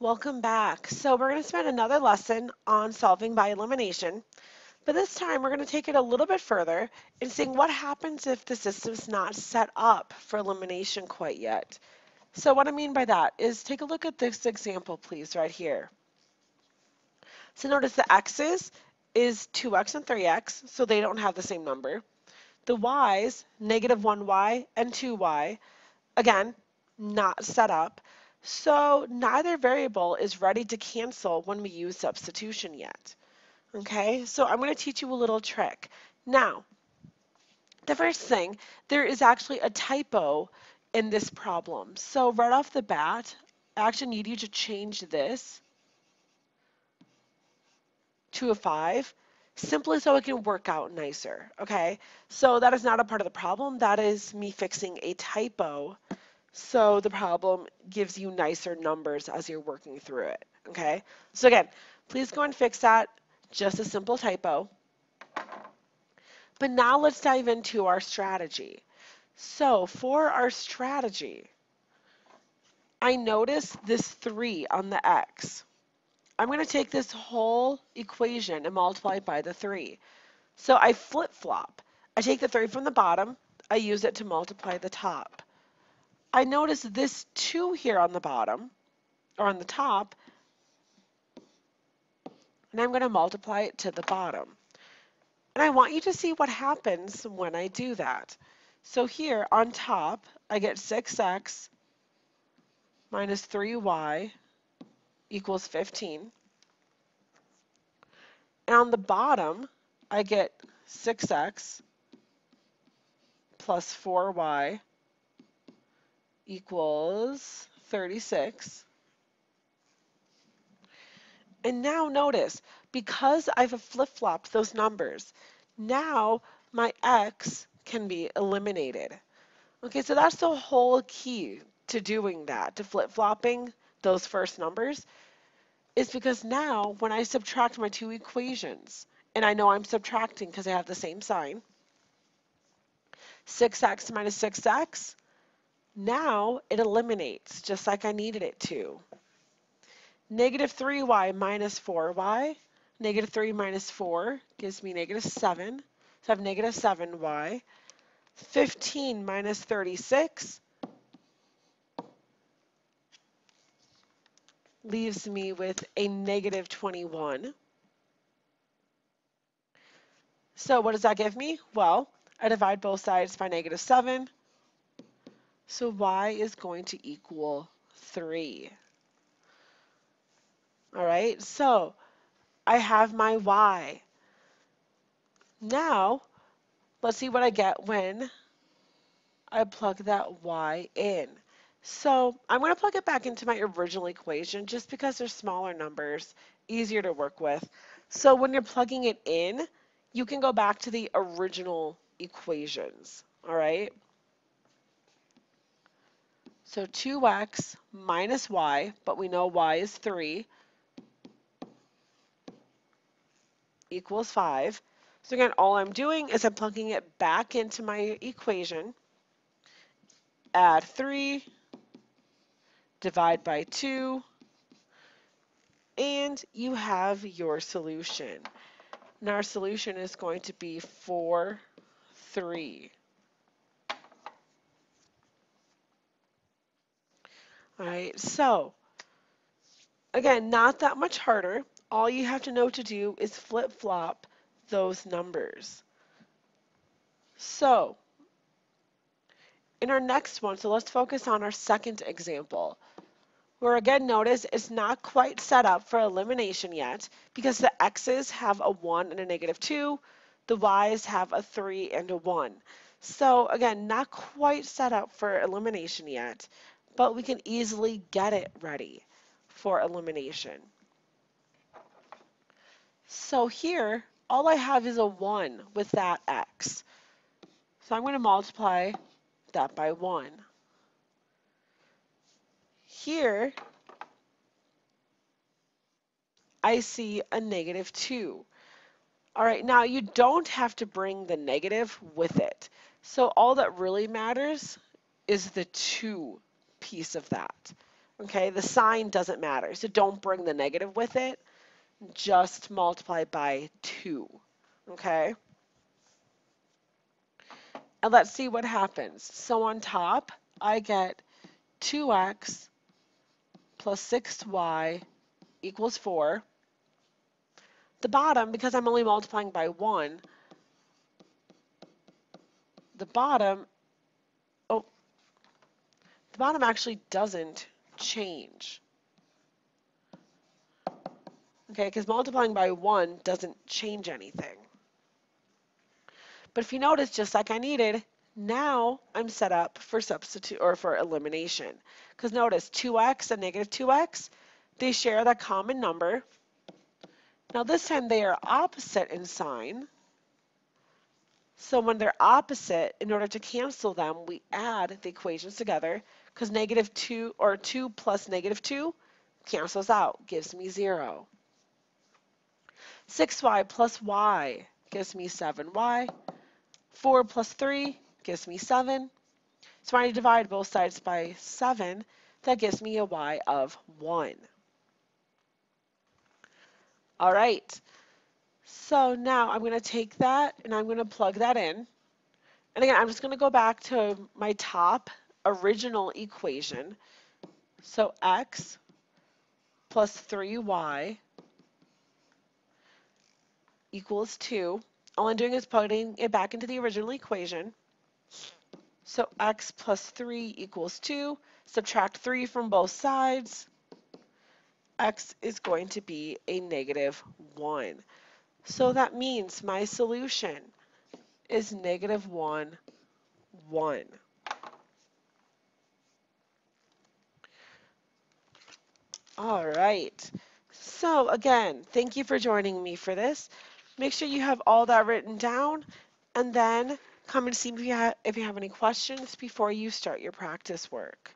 Welcome back. So we're going to spend another lesson on solving by elimination, but this time we're going to take it a little bit further and seeing what happens if the system's not set up for elimination quite yet. So what I mean by that is take a look at this example, please, right here. So notice the x's is 2x and 3x, so they don't have the same number. The y's, negative 1y and 2y, again, not set up. So neither variable is ready to cancel when we use substitution yet. Okay, so I'm going to teach you a little trick. Now, the first thing, there is actually a typo in this problem. So right off the bat, I actually need you to change this to a 5, simply so it can work out nicer, okay? So that is not a part of the problem. That is me fixing a typo. So the problem gives you nicer numbers as you're working through it, okay? So again, please go and fix that. Just a simple typo. But now let's dive into our strategy. So for our strategy, I notice this 3 on the x. I'm going to take this whole equation and multiply it by the 3. So I flip-flop. I take the 3 from the bottom. I use it to multiply the top. I notice this 2 here on the bottom, or on the top, and I'm going to multiply it to the bottom. And I want you to see what happens when I do that. So here on top, I get 6x minus 3y equals 15. And on the bottom, I get 6x plus 4y equals 36. And now notice, because I've flip-flopped those numbers, now my x can be eliminated. Okay, so that's the whole key to doing that, to flip-flopping those first numbers, is because now when I subtract my two equations, and I know I'm subtracting because I have the same sign, 6x minus 6x, now it eliminates just like I needed it to. Negative 3y minus 4y, negative 3 minus 4 gives me negative 7, so I have negative 7y. 15 minus 36 leaves me with a negative 21. So what does that give me? Well, I divide both sides by negative 7, so y is going to equal 3. All right, so I have my y. Now, let's see what I get when I plug that y in. So I'm going to plug it back into my original equation just because they're smaller numbers, easier to work with. So when you're plugging it in, you can go back to the original equations, all right? So 2x minus y, but we know y is 3, equals 5. So again, all I'm doing is I'm plugging it back into my equation. Add 3, divide by 2, and you have your solution. And our solution is going to be 4, 3. All right, so again, not that much harder. All you have to know to do is flip-flop those numbers. So in our next one, so let's focus on our second example, where again, notice it's not quite set up for elimination yet because the x's have a 1 and a negative 2, the y's have a 3 and a 1. So again, not quite set up for elimination yet, but we can easily get it ready for elimination. So here, all I have is a 1 with that x. So I'm going to multiply that by 1. Here, I see a negative 2. All right, now you don't have to bring the negative with it. So all that really matters is the 2 piece of that. Okay, the sign doesn't matter, so don't bring the negative with it. Just multiply by 2. Okay, and let's see what happens. So on top, I get 2x plus 6y equals 4. The bottom, because I'm only multiplying by 1, the bottom, oh, the bottom actually doesn't change. Okay, because multiplying by 1 doesn't change anything. But if you notice, just like I needed, now I'm set up for substitute or for elimination. Because notice 2x and negative 2x, they share that common number. Now this time they are opposite in sign. So when they're opposite, in order to cancel them, we add the equations together because negative 2 or 2 plus negative 2 cancels out, gives me 0. 6y plus y gives me 7y. 4 plus 3 gives me 7. So when I divide both sides by 7, that gives me a y of 1. All right, so now I'm going to take that and I'm going to plug that in. And again, I'm just going to go back to my top original equation. So x plus 3y equals 2. All I'm doing is putting it back into the original equation. So x plus 3 equals 2. Subtract 3 from both sides. X is going to be a negative 1. So that means my solution is negative 1, 1. All right. So again, thank you for joining me for this. Make sure you have all that written down and then come and see me if you have any questions before you start your practice work.